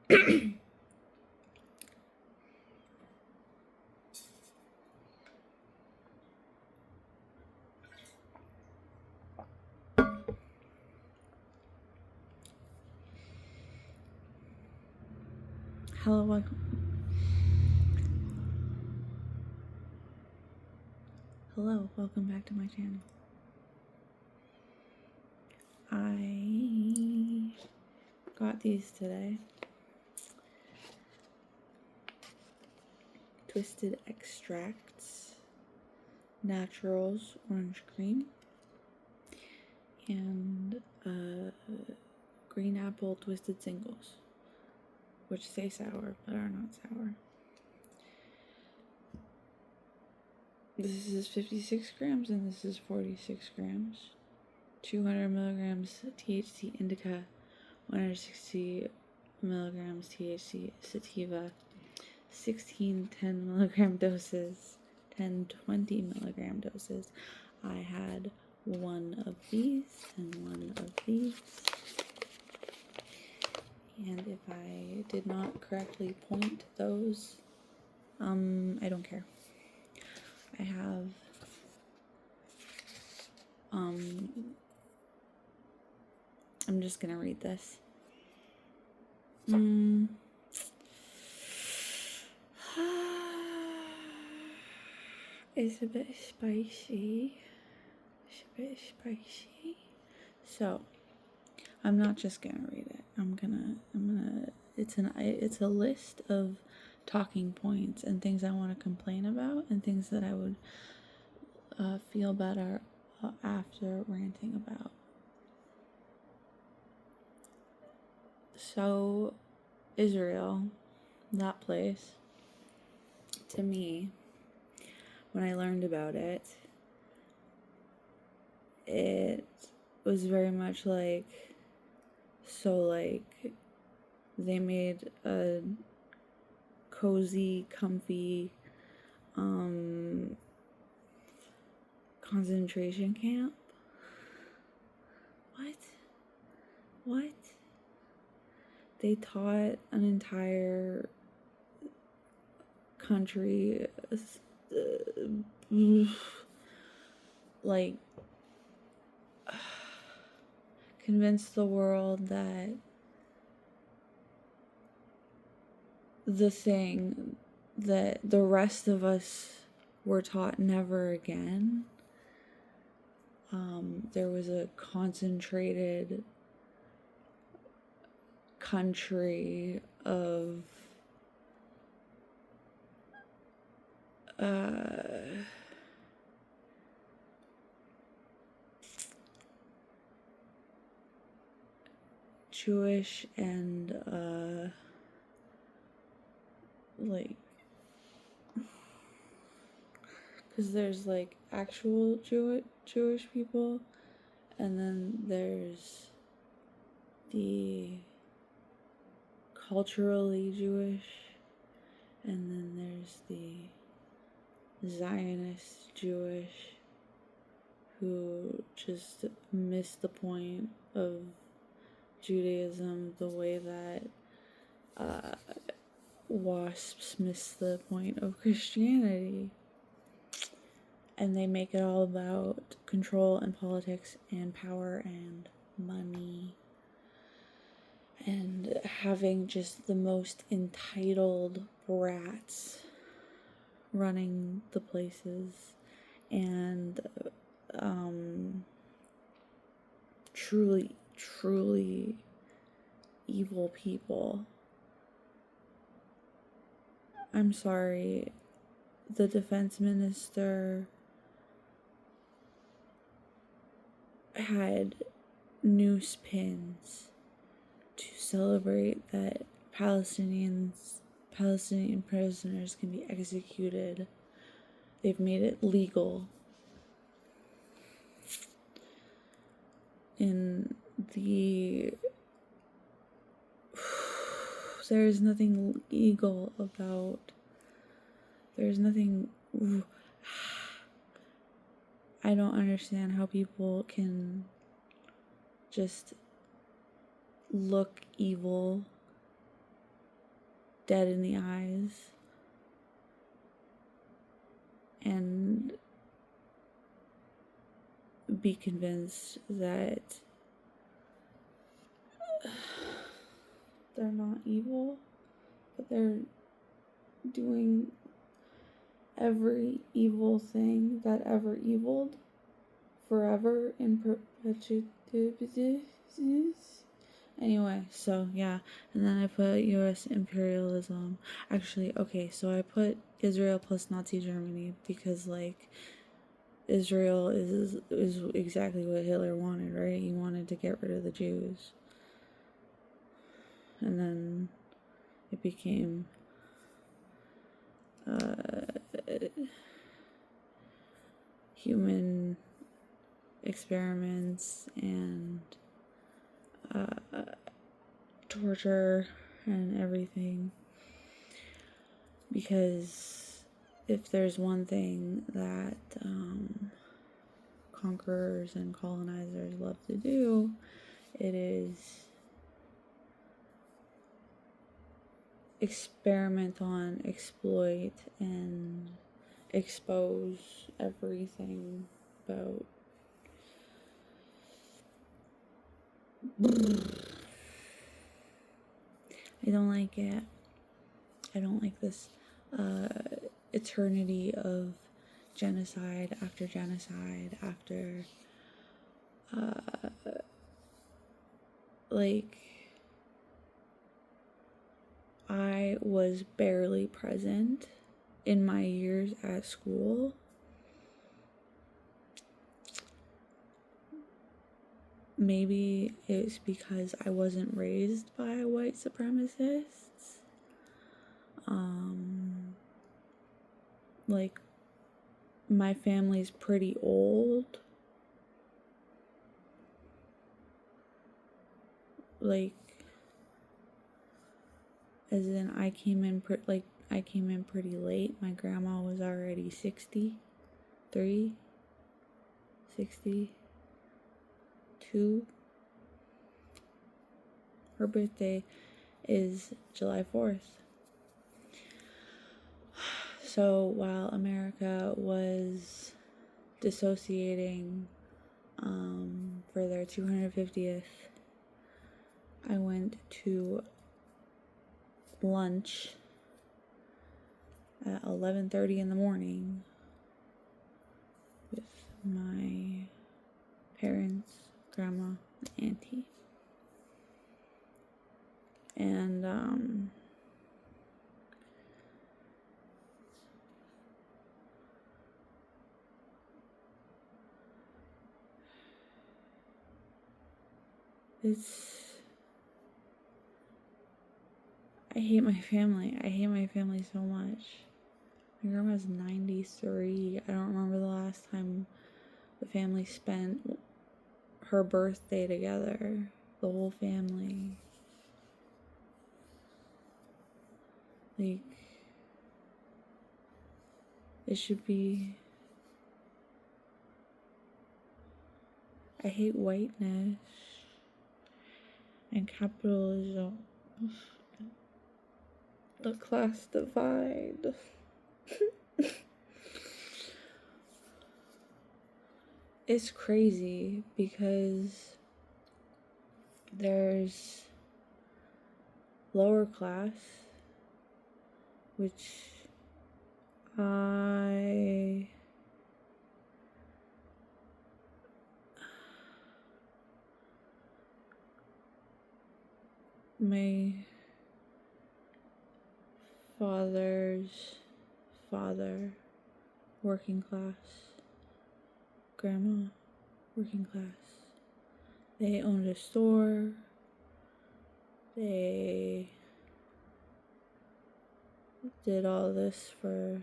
Hello, welcome back to my channel. I got these today. Twisted Extracts Naturals Orange Cream and Green Apple Twisted Singles, which say sour but are not sour. This is 56 grams and this is 46 grams. 200 milligrams THC indica, 160 milligrams THC sativa, 16 10 milligram doses, 10 20 milligram doses. I had one of these and one of these. And if I did not correctly point those, I don't care. I have I'm just gonna read this. It's a bit spicy. So I'm not just gonna read it. I'm gonna it's a list of talking points and things I want to complain about and things that I would feel better after ranting about. So Israel, that place, to me, when I learned about it, it was very much like, they made a cozy, comfy concentration camp. What? They taught an entire country, convinced the world that the thing that the rest of us were taught never again. There was a concentrated country of Jewish and because there's actual Jewish people, and then there's the culturally Jewish, and then there's the Zionist Jewish who just missed the point of Judaism the way that WASPs miss the point of Christianity. And they make it all about control and politics and power and money and having just the most entitled brats running the places and truly evil people. I'm sorry, the defense minister had noose pins to celebrate that Palestinian prisoners can be executed. They've made it legal. There's nothing legal about, I don't understand how people can just look evil dead in the eyes and be convinced that they're not evil, but they're doing every evil thing that ever eviled forever in perpetuity. Anyway, so yeah, and then I put U.S. imperialism. Actually, okay, so I put Israel plus Nazi Germany because, like, Israel is exactly what Hitler wanted, right? He wanted to get rid of the Jews. And then it became human experiments and torture and everything, because if there's one thing that conquerors and colonizers love to do, it is experiment on, exploit, and expose everything about I don't like it. I don't like this eternity of genocide after genocide after like, I was barely present in my years at school. Maybe it's because I wasn't raised by white supremacists. Like, my family's pretty old. Like, as in, I came in pretty late. My grandma was already 63, 62. Her birthday is July 4th. So while America was dissociating for their 250th, I went to lunch at 11:30 in the morning with my parents, grandma, and auntie. And I hate my family. I hate my family so much. My grandma's 93. I don't remember the last time the family spent her birthday together. The whole family. Like, it should be... I hate whiteness and capitalism. The class divide. It's crazy because there's lower class, which my father's father, working class, grandma, working class. They owned a store. They did all this for...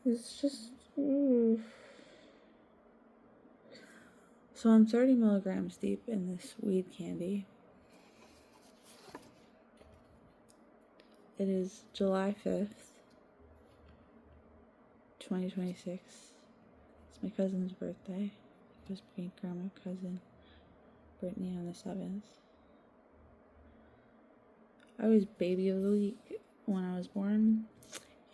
It's just... So I'm 30 milligrams deep in this weed candy. It is July 5th, 2026. It's my cousin's birthday. It was my grandma cousin, Brittany, on the 7th. I was baby of the week when I was born,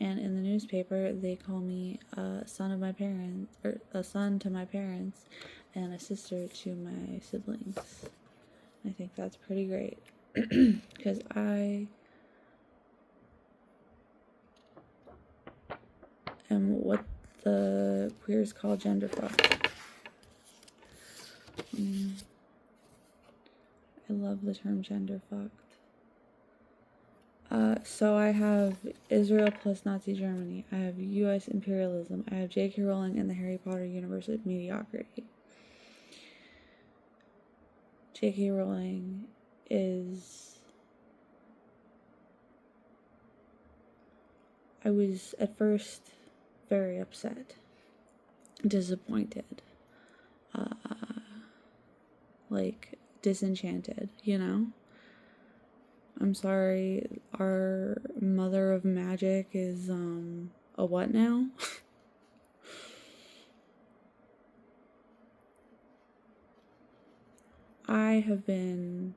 and in the newspaper they call me a son of my parents, or a son to my parents, and a sister to my siblings. I think that's pretty great, because I am what the queers call gender fucked. I love the term gender fucked. So I have Israel plus Nazi Germany. I have U.S. imperialism. I have J.K. Rowling and the Harry Potter universe of mediocrity. J.K. Rowling is... I was at first very upset, disappointed, like disenchanted, you know? I'm sorry, our mother of magic is, a what now? I have been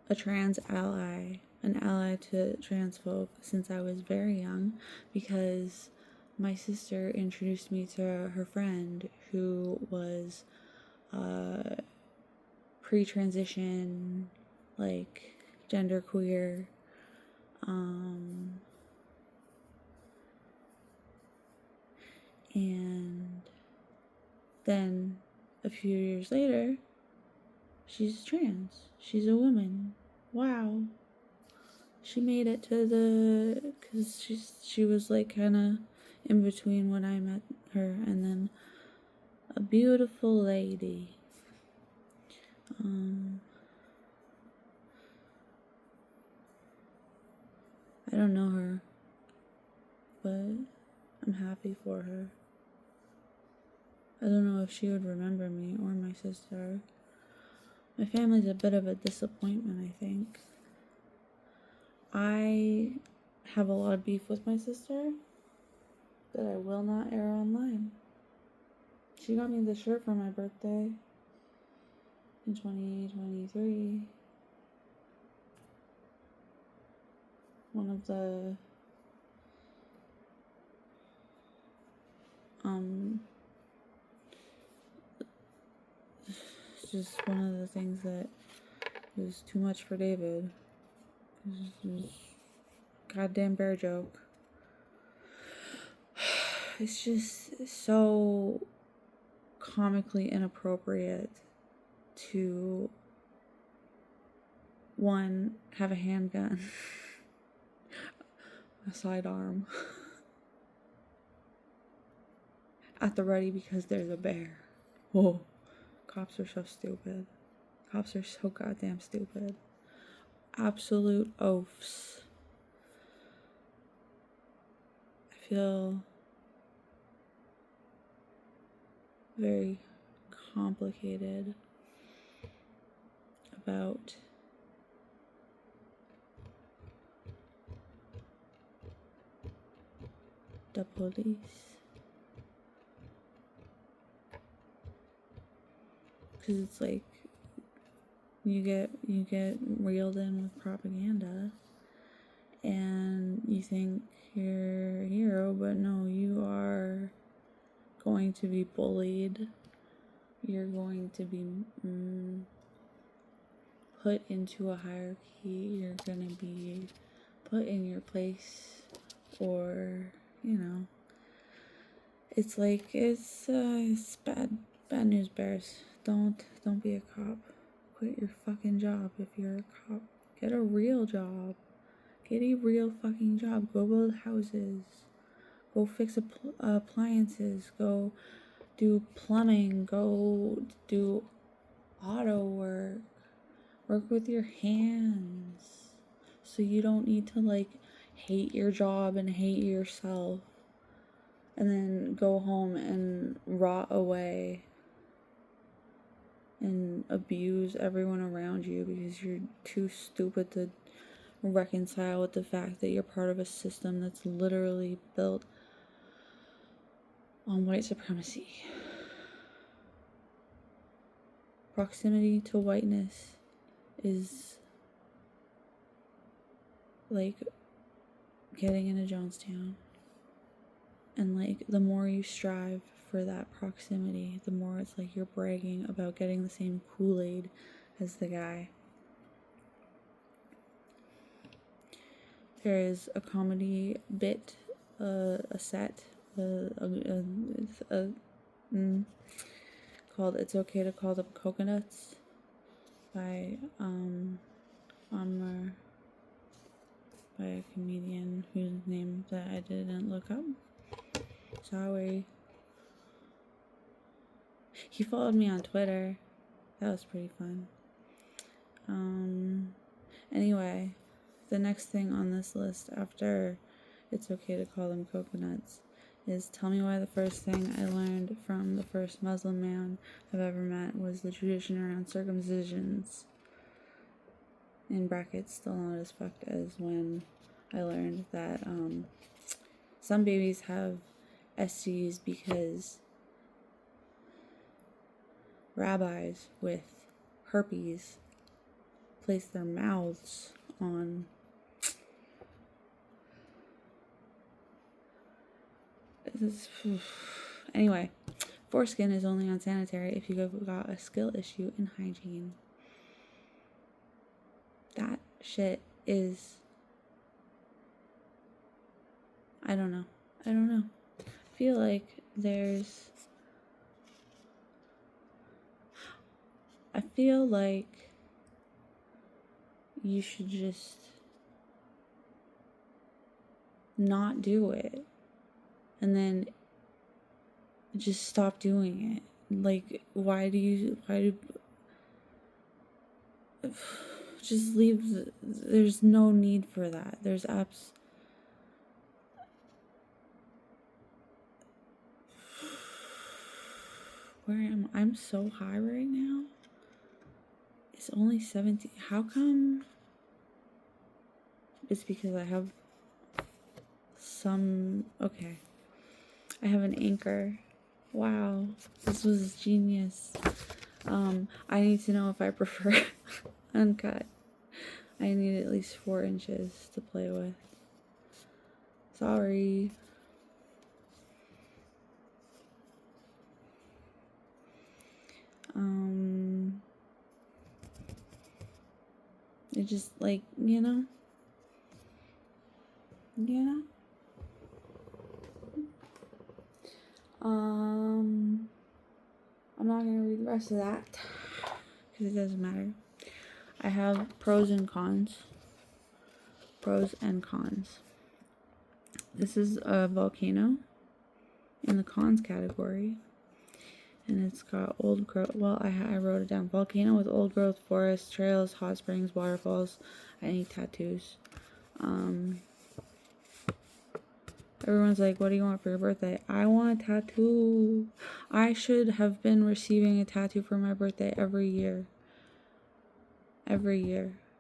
a trans ally, an ally to trans folk since I was very young, because my sister introduced me to her friend who was, pre-transition, like genderqueer, and then a few years later, she's trans. She's a woman. Wow. She made it to the, because she was like kind of in between when I met her, and then a beautiful lady. I don't know her, but I'm happy for her. I don't know if she would remember me or my sister. My family's a bit of a disappointment, I think. I have a lot of beef with my sister that I will not air online. She got me this shirt for my birthday in 2023. One of the it's just one of the things that was too much for David. It was goddamn bear joke. It's just so comically inappropriate to, one, have a handgun, a sidearm, at the ready because there's a bear. Whoa. Cops are so stupid. Cops are so goddamn stupid. Absolute oafs. I feel very complicated about the police. Because it's like you get reeled in with propaganda and you think you're a hero, but no, you are going to be bullied. You're going to be put into a hierarchy. You're going to be put in your place, or, you know, it's like, it's bad news bears. Don't be a cop. Quit your fucking job if you're a cop. Get a real job. Get a real fucking job. Go build houses. Go fix appliances. Go do plumbing. Go do auto work. Work with your hands. So you don't need to, like, hate your job and hate yourself. And then go home and rot away. And abuse everyone around you because you're too stupid to reconcile with the fact that you're part of a system that's literally built on white supremacy. Proximity to whiteness is like, getting into Jonestown. And, like, the more you strive for that proximity, the more it's like you're bragging about getting the same Kool-Aid as the guy. There is a comedy bit, a set, called "It's Okay to Call Them Coconuts" by Amr, by a comedian whose name that I didn't look up. Sorry. He followed me on Twitter. That was pretty fun. Anyway, the next thing on this list after "It's Okay to Call Them Coconuts" is tell me why the first thing I learned from the first Muslim man I've ever met was the tradition around circumcisions. In brackets, still not as fucked as when I learned that some babies have STDs because rabbis with herpes place their mouths on anyway, foreskin is only unsanitary if you've got a skill issue in hygiene. That shit is, I don't know. I feel like you should just not do it and then just stop doing it. Like, why do just leave there's no need for that. There's where am I? I'm so high right now. It's only 17. How come? It's because I have okay. I have an anchor. Wow. This was genius. I need to know if I prefer uncut. I need at least 4 inches to play with. Sorry. It just, like, you know? I'm not gonna read the rest of that because it doesn't matter. I have pros and cons. This is a volcano in the cons category, and it's got old growth. Well, I wrote it down. Volcano with old growth forests, trails, hot springs, waterfalls. I need tattoos. Everyone's like, what do you want for your birthday? I want a tattoo. I should have been receiving a tattoo for my birthday every year.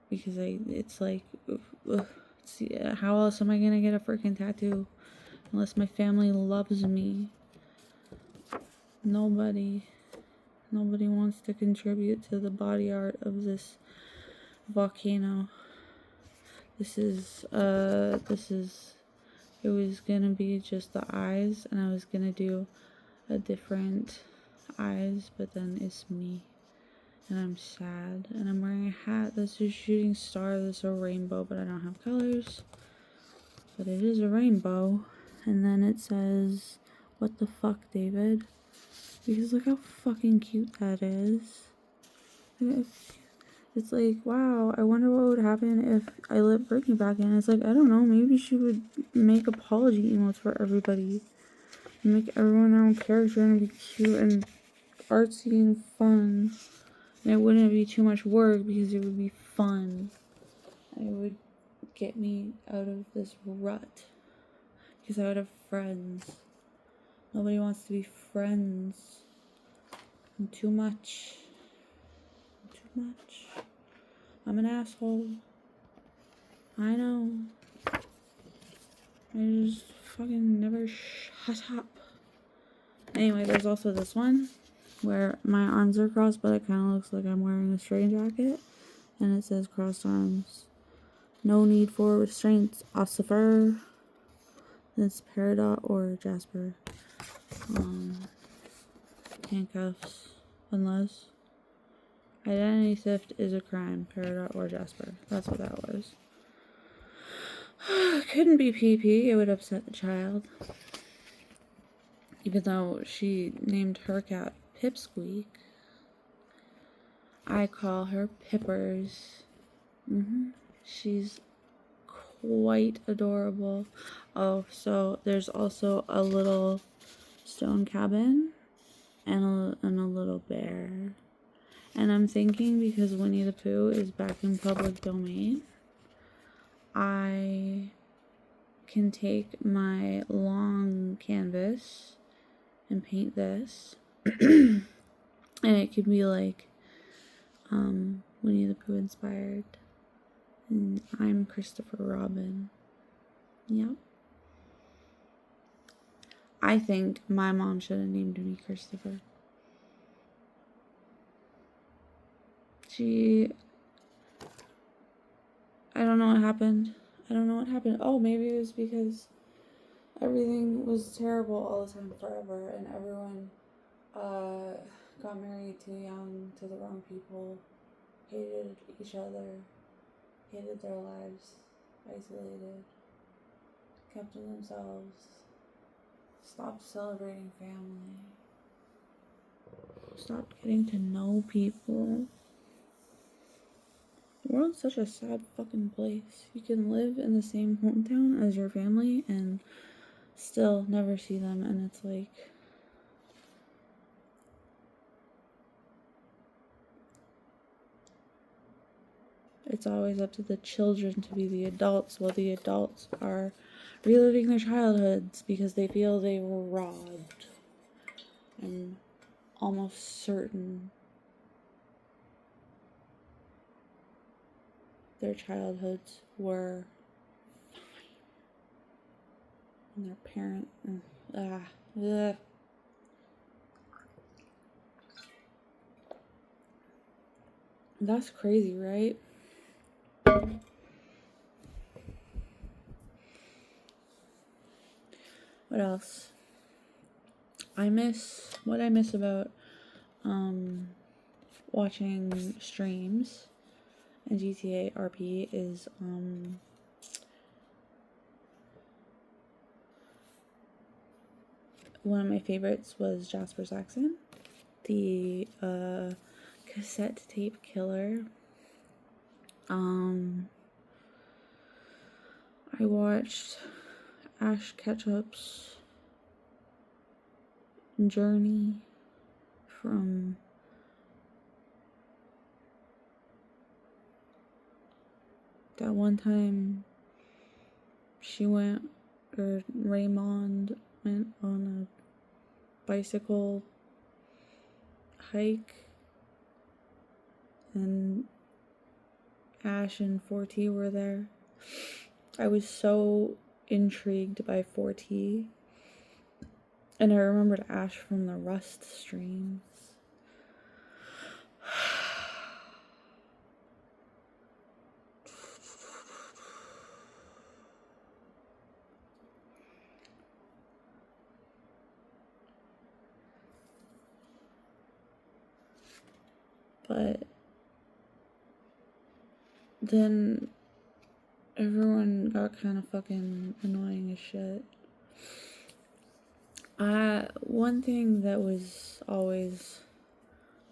Because it's like, how else am I gonna get a freaking tattoo? Unless my family loves me. Nobody wants to contribute to the body art of this volcano. It was gonna be just the eyes, and I was gonna do a different eyes, but then it's me, and I'm sad, and I'm wearing a hat that's a shooting star, that's a rainbow, but I don't have colors, but it is a rainbow. And then it says, what the fuck, David? Because look how fucking cute that is. It's like, wow, I wonder what would happen if I let Brittany back in. It's like, I don't know, maybe she would make apology emotes for everybody. Make everyone their own character and be cute and artsy and fun. And it wouldn't be too much work because it would be fun. And it would get me out of this rut. Because I would have friends. Nobody wants to be friends. I'm too much. I'm an asshole. I know. I just fucking never shut up. Anyway, there's also this one where my arms are crossed, but it kind of looks like I'm wearing a string jacket. And it says crossed arms No need for restraints, Ossifer. That's Peridot or Jasper. Handcuffs. Unless identity theft is a crime. Peridot or Jasper. That's what that was. Couldn't be PP. It would upset the child. Even though she named her cat Pipsqueak. I call her Pippers. She's quite adorable. Oh, so there's also a little stone cabin and a little bear. And I'm thinking, because Winnie the Pooh is back in public domain, I can take my long canvas and paint this. And it could be like Winnie the Pooh inspired. And I'm Christopher Robin. Yep. I think my mom should have named me Christopher. I don't know what happened. Oh, maybe it was because everything was terrible all the time forever, and everyone got married too young to the wrong people, hated each other, hated their lives, isolated, kept to themselves, stopped celebrating family, stopped getting to know people. The world's such a sad fucking place. You can live in the same hometown as your family and still never see them, and it's like, it's always up to the children to be the adults, while the adults are reliving their childhoods because they feel they were robbed. I'm almost certain their childhoods were fine. And their parent... That's crazy, right? What else? What I miss about watching streams in GTA RP is one of my favorites was Jasper Saxon, the cassette tape killer. I watched Ash Ketchup's journey from that one time Raymond went on a bicycle hike and Ash and 4T were there. I was so intrigued by 4T. And I remembered Ash from the Rust streams. But then everyone got kind of fucking annoying as shit. One thing that was always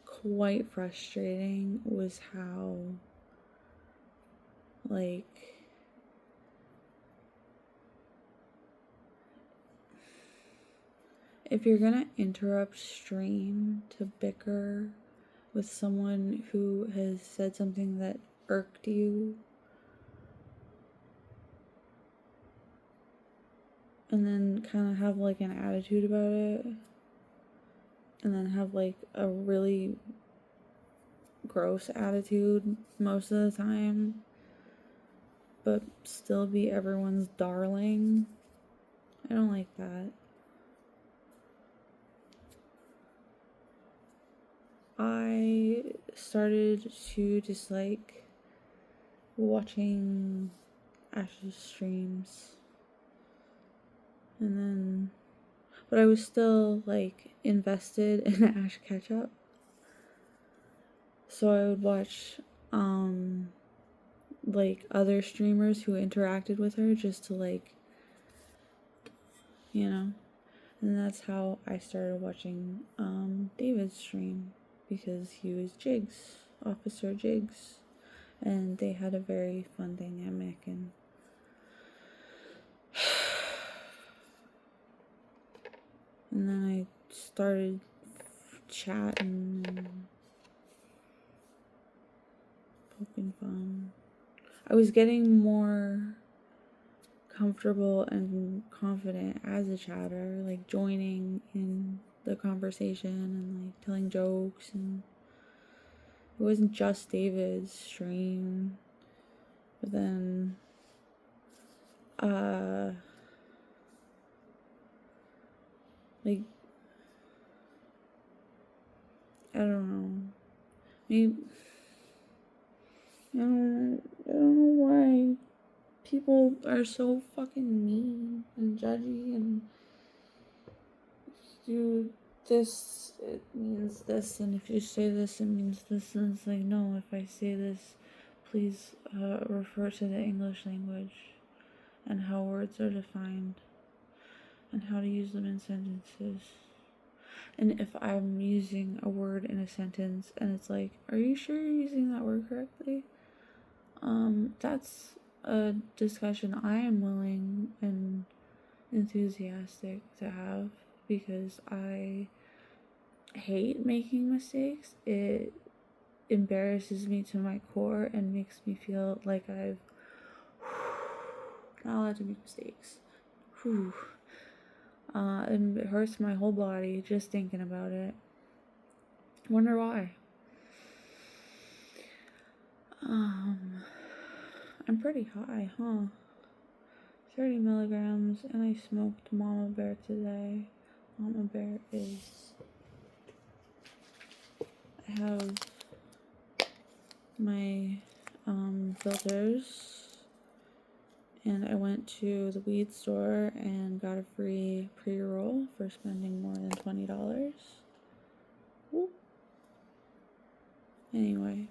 quite frustrating was how, like, if you're gonna interrupt stream to bicker with someone who has said something that irked you, and then kind of have like an attitude about it, and then have like a really gross attitude most of the time, but still be everyone's darling, I don't like that. I started to dislike watching Ash's streams. And then, but I was still like invested in Ash Ketchup. So I would watch like other streamers who interacted with her just to like, you know. And that's how I started watching David's stream, because he was Jigs, Officer Jigs, and they had a very fun dynamic. And then I started chatting and poking fun. I was getting more comfortable and confident as a chatter, like joining in the conversation and like telling jokes, and it wasn't just David's stream. But then like I don't know. Maybe I don't know why people are so fucking mean and judgy and do this, it means this, and if you say this, it means this, and it's like, no, if I say this, please refer to the English language and how words are defined and how to use them in sentences. And if I'm using a word in a sentence and it's like, are you sure you're using that word correctly? That's a discussion I am willing and enthusiastic to have, because I hate making mistakes. It embarrasses me to my core and makes me feel like I've not allowed to make mistakes. And it hurts my whole body just thinking about it. Wonder why. I'm pretty high, huh? 30 milligrams, and I smoked Mama Bear today. Mama Bear is... I have my filters, and I went to the weed store and got a free pre-roll for spending more than $20. Woo. Anyway,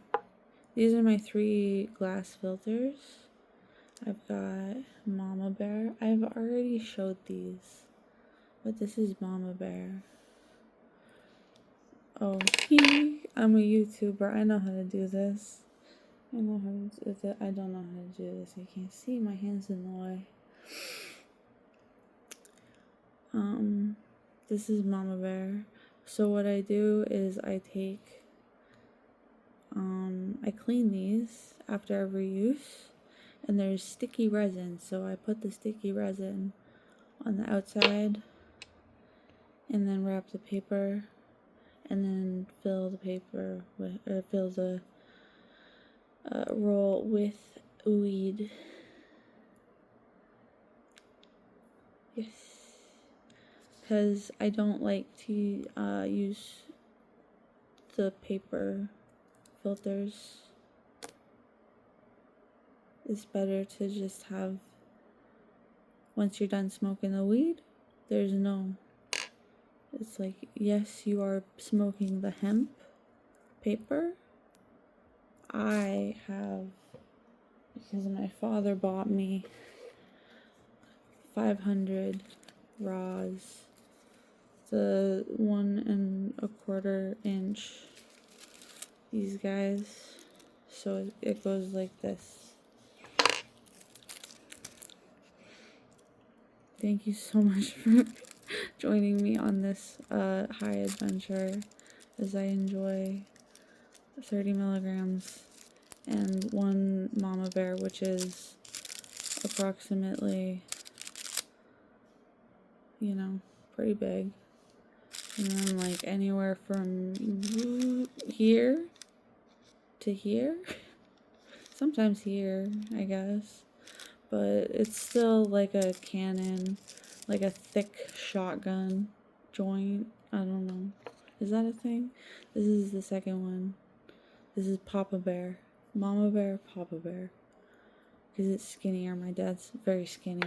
these are my 3 glass filters. I've got Mama Bear. I've already showed these, but this is Mama Bear. Oh, I'm a YouTuber. I know how to do this. I know how to do it. I don't know how to do this. I can't see. My hand's in the way. This is Mama Bear. So what I do is I take, I clean these after every use, and there's sticky resin. So I put the sticky resin on the outside, and then wrap the paper, and then fill the paper with, or fill the roll with weed. Yes, because I don't like to use the paper filters. It's better to just have, once you're done smoking the weed, there's no, it's like, yes, you are smoking the hemp paper. I have, because my father bought me 500 raws, the 1 1/4 inch, these guys, so it goes like this. Thank you so much for joining me on this high adventure, as I enjoy 30 milligrams and 1 Mama Bear, which is approximately, you know, pretty big. And then like anywhere from here to here, sometimes here, I guess, but it's still like a cannon, like a thick shotgun joint. I don't know, is that a thing? This is the second one. This is Papa Bear, Mama Bear, Papa Bear. because it's skinnier. My dad's very skinny.